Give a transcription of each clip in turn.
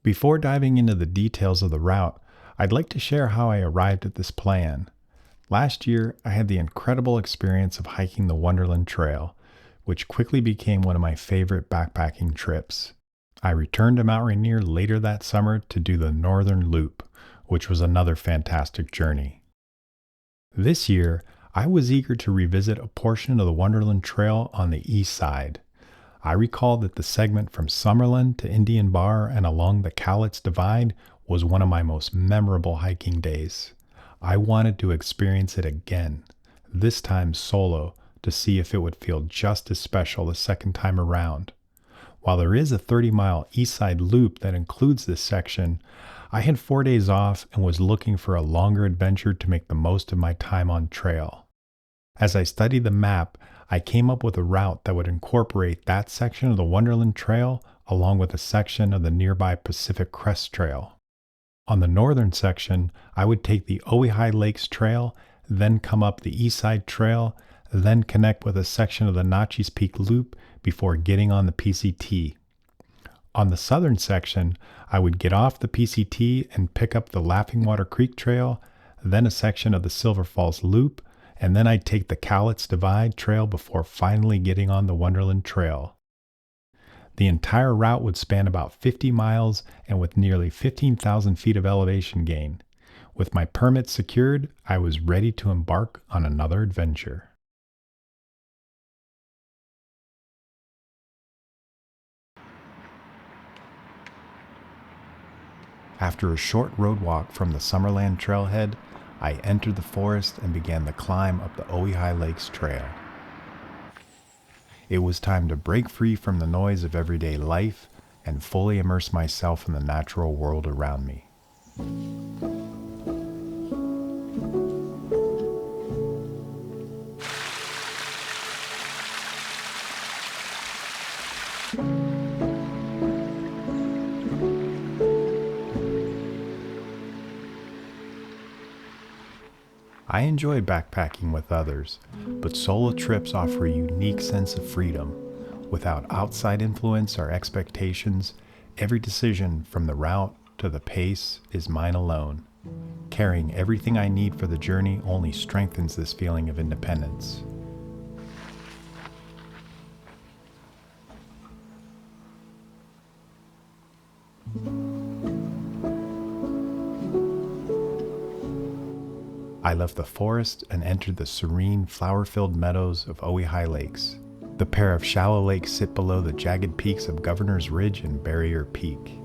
Before diving into the details of the route, I'd like to share how I arrived at this plan. Last year, I had the incredible experience of hiking the Wonderland Trail, which quickly became one of my favorite backpacking trips. I returned to Mount Rainier later that summer to do the Northern Loop, which was another fantastic journey. This year, I was eager to revisit a portion of the Wonderland Trail on the east side. I recall that the segment from Summerland to Indian Bar and along the Cowlitz Divide was one of my most memorable hiking days. I wanted to experience it again, this time solo, to see if it would feel just as special the second time around. While there is a 30-mile eastside loop that includes this section, I had 4 days off and was looking for a longer adventure to make the most of my time on trail. As I studied the map, I came up with a route that would incorporate that section of the Wonderland Trail along with a section of the nearby Pacific Crest Trail. On the northern section, I would take the Ojai Lakes Trail, then come up the Eastside Trail, then connect with a section of the Naches Peak Loop before getting on the PCT. On the southern section, I would get off the PCT and pick up the Laughing Water Creek Trail, then a section of the Silver Falls Loop, and then I'd take the Cowlitz Divide Trail before finally getting on the Wonderland Trail. The entire route would span about 50 miles and with nearly 15,000 feet of elevation gain. With my permit secured, I was ready to embark on another adventure. After a short road walk from the Summerland trailhead, I entered the forest and began the climb up the Ojai Lakes Trail. It was time to break free from the noise of everyday life and fully immerse myself in the natural world around me. I enjoy backpacking with others, but solo trips offer a unique sense of freedom. Without outside influence or expectations, every decision from the route to the pace is mine alone. Carrying everything I need for the journey only strengthens this feeling of independence. I left the forest and entered the serene, flower-filled meadows of Ojai Lakes. The pair of shallow lakes sit below the jagged peaks of Governor's Ridge and Barrier Peak.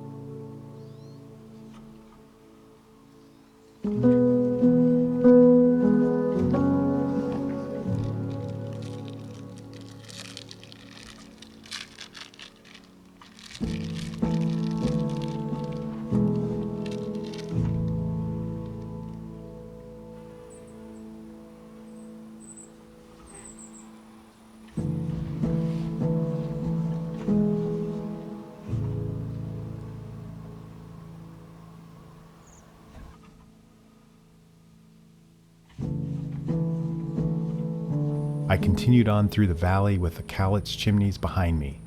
I continued on through the valley with the Cowlitz chimneys behind me.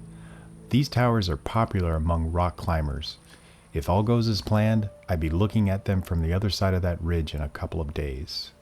These towers are popular among rock climbers. If all goes as planned, I'd be looking at them from the other side of that ridge in a couple of days.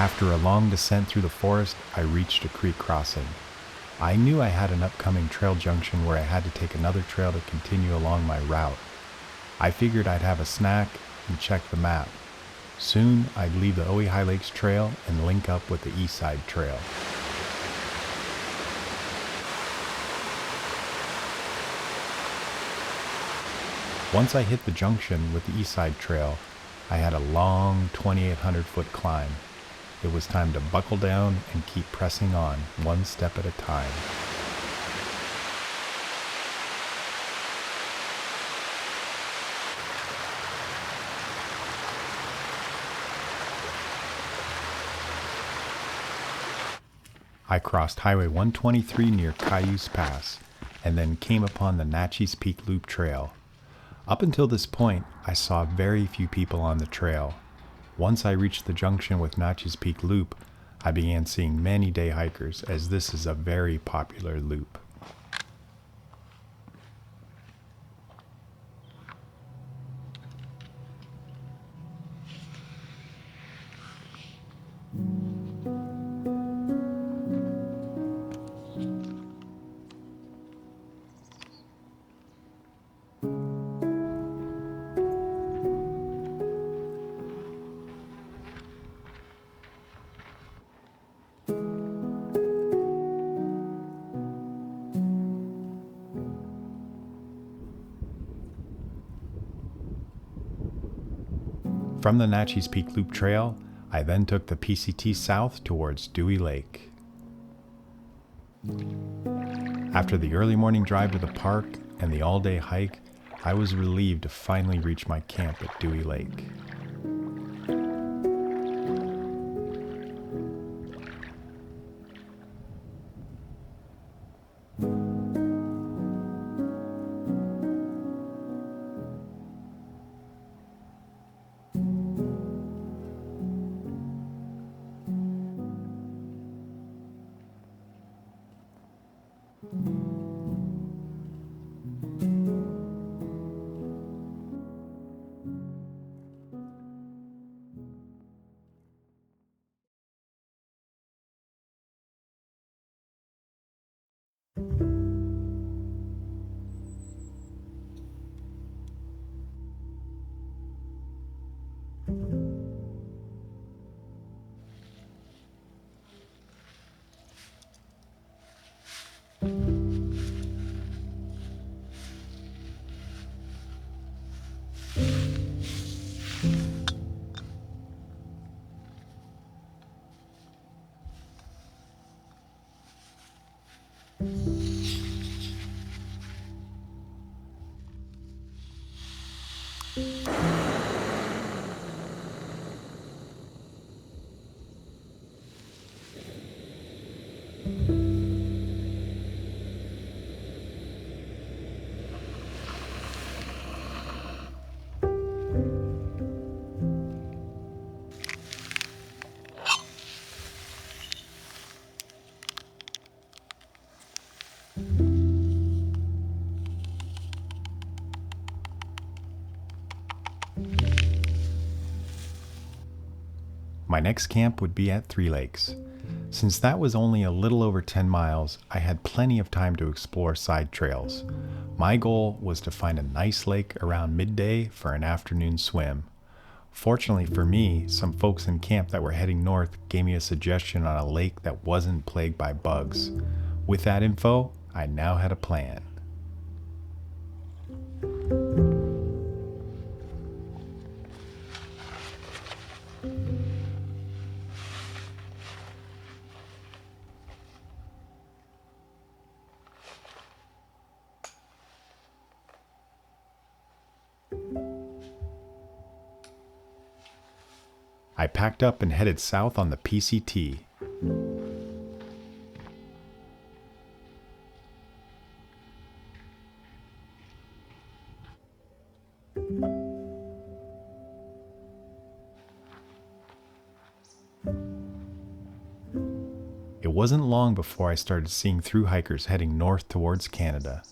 After a long descent through the forest, I reached a creek crossing. I knew I had an upcoming trail junction where I had to take another trail to continue along my route. I figured I'd have a snack and check the map. Soon, I'd leave the Ojai Lakes Trail and link up with the Eastside Trail. Once I hit the junction with the eastside trail, I had a long 2,800-foot climb. It was time to buckle down and keep pressing on, one step at a time. I crossed Highway 123 near Cayuse Pass, and then came upon the Natchez Peak Loop Trail. Up until this point, I saw very few people on the trail. Once I reached the junction with Natchez Peak Loop, I began seeing many day hikers, as this is a very popular loop. From the Natchez Peak Loop Trail, I then took the PCT south towards Dewey Lake. After the early morning drive to the park and the all-day hike, I was relieved to finally reach my camp at Dewey Lake. My next camp would be at Three Lakes. Since that was only a little over 10 miles, I had plenty of time to explore side trails. My goal was to find a nice lake around midday for an afternoon swim. Fortunately for me, some folks in camp that were heading north gave me a suggestion on a lake that wasn't plagued by bugs. With that info, I now had a plan. I packed up and headed south on the PCT. It wasn't long before I started seeing through hikers heading north towards Canada.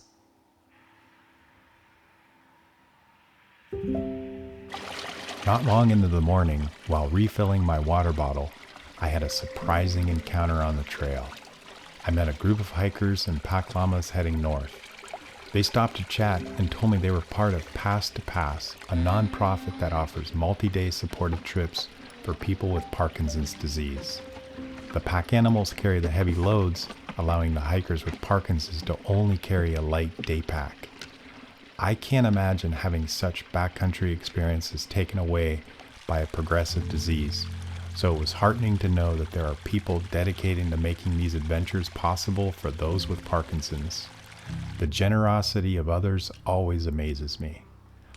Not long into the morning, while refilling my water bottle, I had a surprising encounter on the trail. I met a group of hikers and pack llamas heading north. They stopped to chat and told me they were part of Pass to Pass, a nonprofit that offers multi-day supported trips for people with Parkinson's disease. The pack animals carry the heavy loads, allowing the hikers with Parkinson's to only carry a light day pack. I can't imagine having such backcountry experiences taken away by a progressive disease, so it was heartening to know that there are people dedicating to making these adventures possible for those with Parkinson's. The generosity of others always amazes me.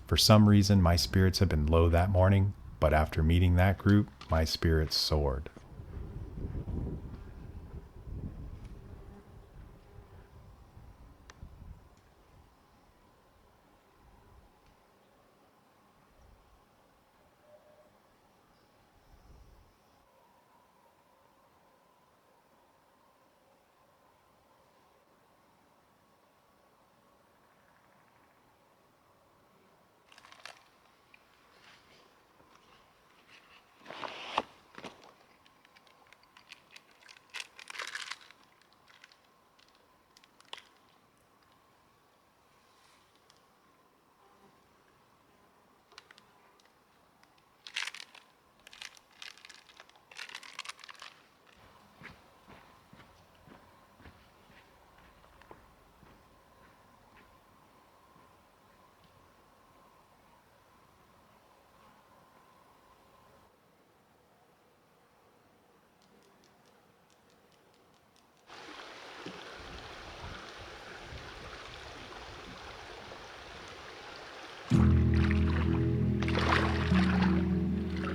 For some reason, my spirits have been low that morning, but after meeting that group, my spirits soared.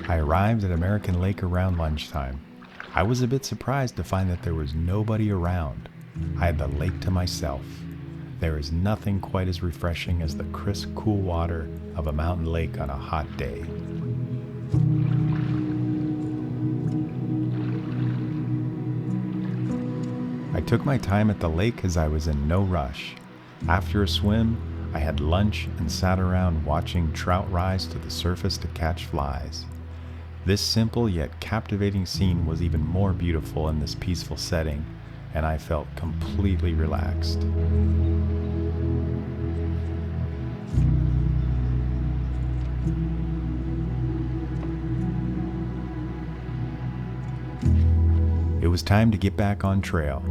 I arrived at American Lake around lunchtime. I was a bit surprised to find that there was nobody around. I had the lake to myself. There is nothing quite as refreshing as the crisp, cool water of a mountain lake on a hot day. I took my time at the lake as I was in no rush. After a swim, I had lunch and sat around watching trout rise to the surface to catch flies. This simple yet captivating scene was even more beautiful in this peaceful setting, and I felt completely relaxed. It was time to get back on trail.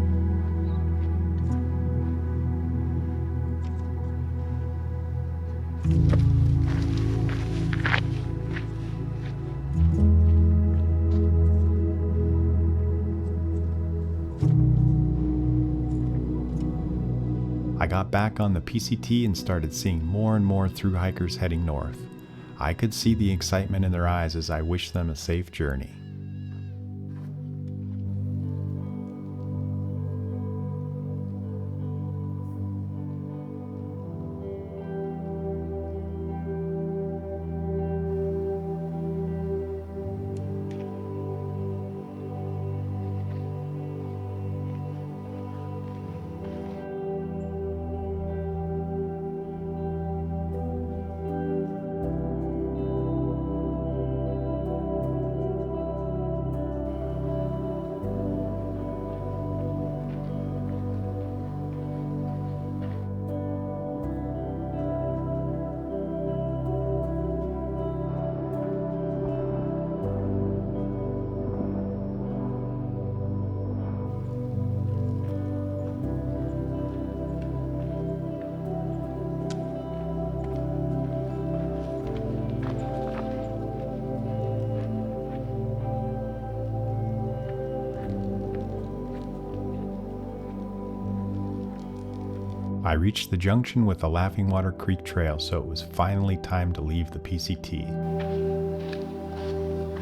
I got back on the PCT and started seeing more and more thru hikers heading north. I could see the excitement in their eyes as I wished them a safe journey. I reached the junction with the Laughing Water Creek Trail, so it was finally time to leave the PCT.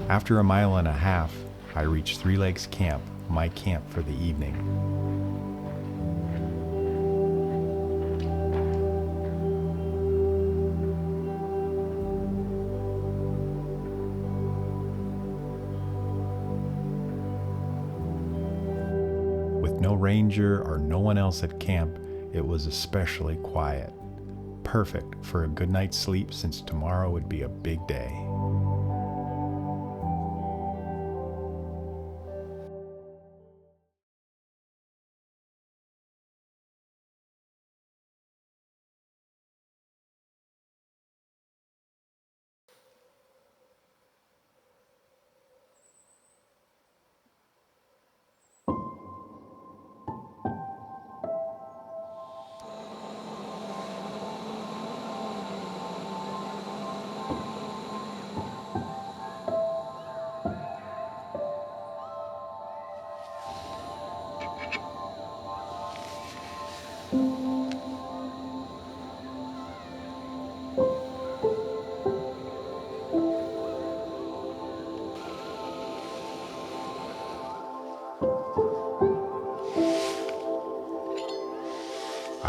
After a mile and a half, I reached Three Lakes Camp, my camp for the evening. With no ranger or no one else at camp, it was especially quiet. Perfect for a good night's sleep since tomorrow would be a big day.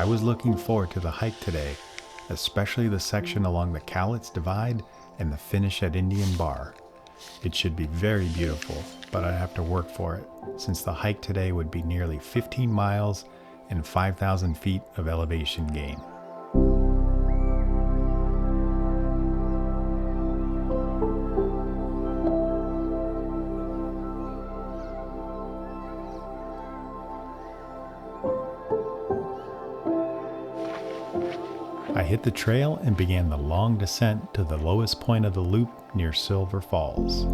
I was looking forward to the hike today, especially the section along the Cowlitz Divide and the finish at Indian Bar. It should be very beautiful, but I'd have to work for it, since the hike today would be nearly 15 miles and 5,000 feet of elevation gain. I hit the trail and began the long descent to the lowest point of the loop near Silver Falls.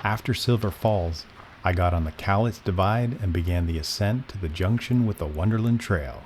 After Silver Falls, I got on the Cowlitz Divide and began the ascent to the junction with the Wonderland Trail.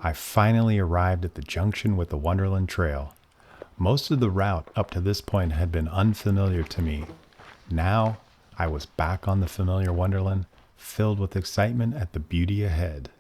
I finally arrived at the junction with the Wonderland Trail. Most of the route up to this point had been unfamiliar to me. Now, I was back on the familiar Wonderland, filled with excitement at the beauty ahead.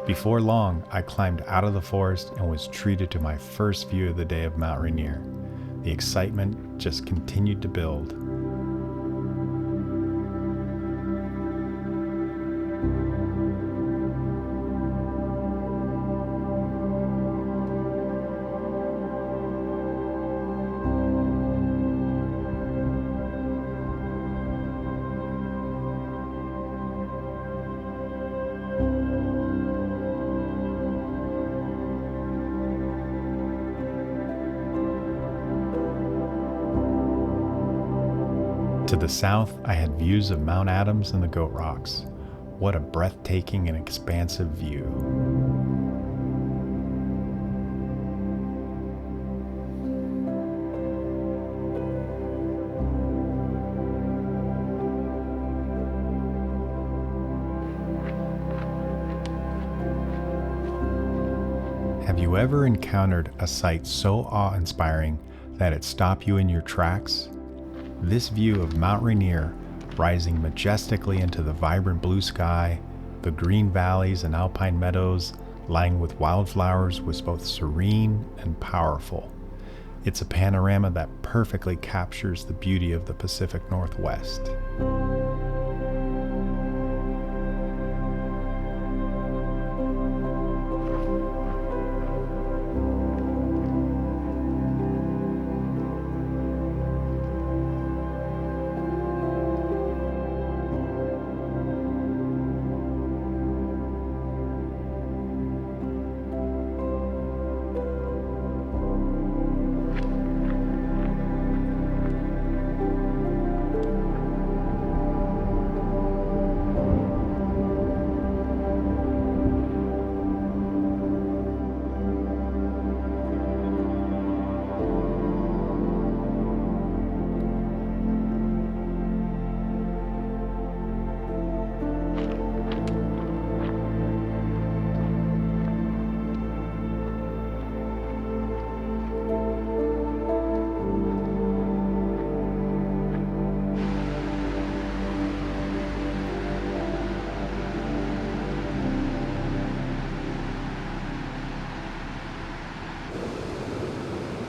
Before long, I climbed out of the forest and was treated to my first view of the day of Mount Rainier. The excitement just continued to build. To the south, I had views of Mount Adams and the Goat Rocks. What a breathtaking and expansive view. Have you ever encountered a sight so awe-inspiring that it stopped you in your tracks? This view of Mount Rainier, rising majestically into the vibrant blue sky, the green valleys and alpine meadows lined with wildflowers, was both serene and powerful. It's a panorama that perfectly captures the beauty of the Pacific Northwest.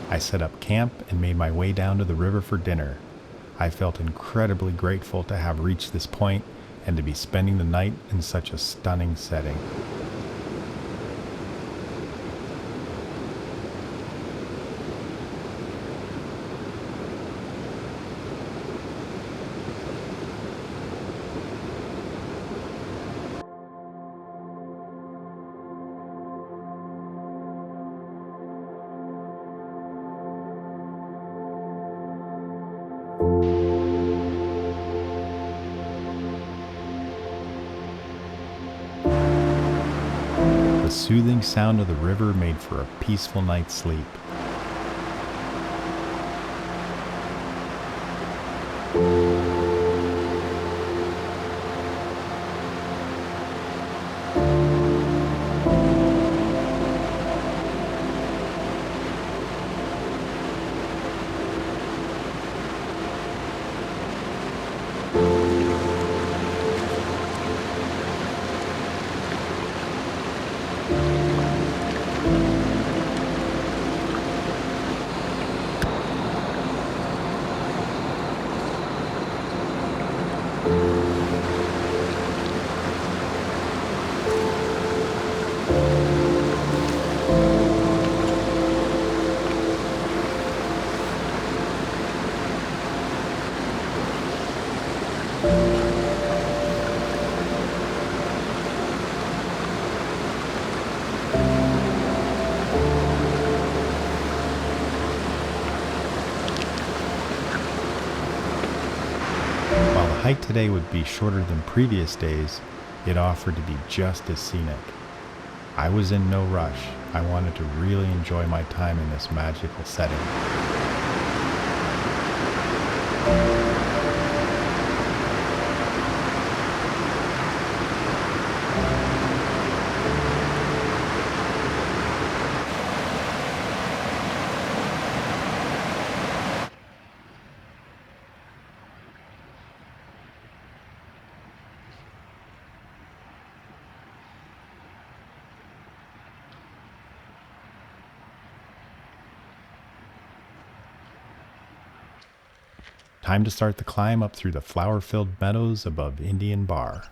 I set up camp and made my way down to the river for dinner. I felt incredibly grateful to have reached this point and to be spending the night in such a stunning setting. The soothing sound of the river made for a peaceful night's sleep. The hike today would be shorter than previous days, it offered to be just as scenic. I was in no rush. I wanted to really enjoy my time in this magical setting. Time to start the climb up through the flower-filled meadows above Indian Bar.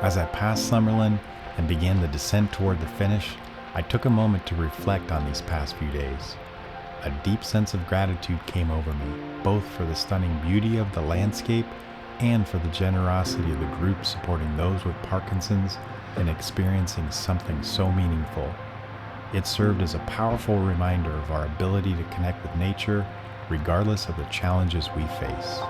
As I passed Summerland and began the descent toward the finish, I took a moment to reflect on these past few days. A deep sense of gratitude came over me, both for the stunning beauty of the landscape and for the generosity of the group supporting those with Parkinson's and experiencing something so meaningful. It served as a powerful reminder of our ability to connect with nature regardless of the challenges we face.